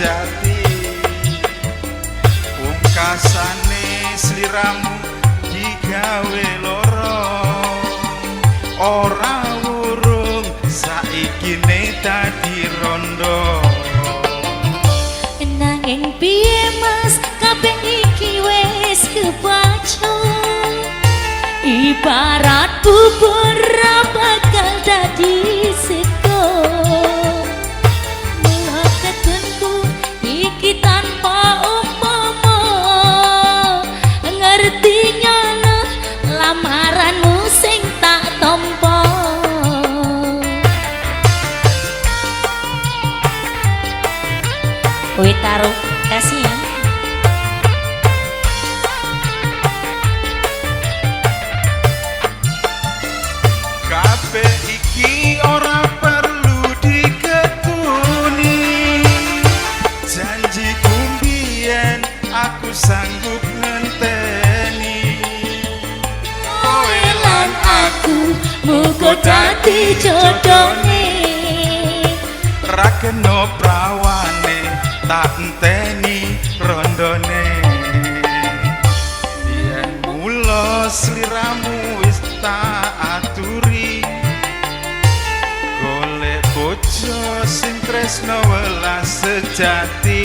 sejati pungkasane sliramu digawe loro ora urung saikine dadi rondo nanging piye mas kabeh iki wis kebaca ibarat bubur bakal dadi sego mulaketenku iki tanpa umpama ngerti nyana lamaranmu sing tak tampa kowe taruh kasih ya kabeh iki ora perlu diketuni janji kumbien aku sanggup ngenteni kowe lan aku muga dadi jodone ra kena prawane tak enteni rondone yen mula sliramu wis tak aturi golek bojo sing tresno welas sejati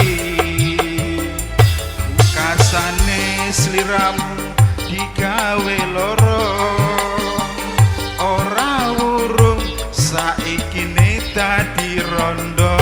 kasane sliramu digawe loro ora urung saikine dadi rondo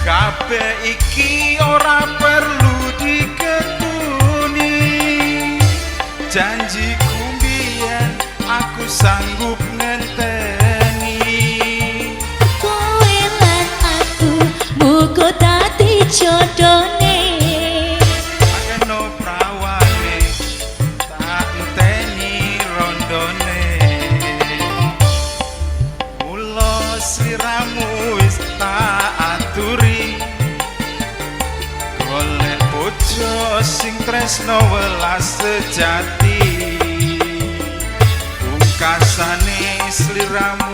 kabeh iki ora perlu diketuni janji kumbien aku sanggup ngenteni kowe lan aku muga dadi jodone kena prawane tak enteni rondone mula sliramu wis tak aturi golek bojo sing tresno welas sejati pungkasane sliramu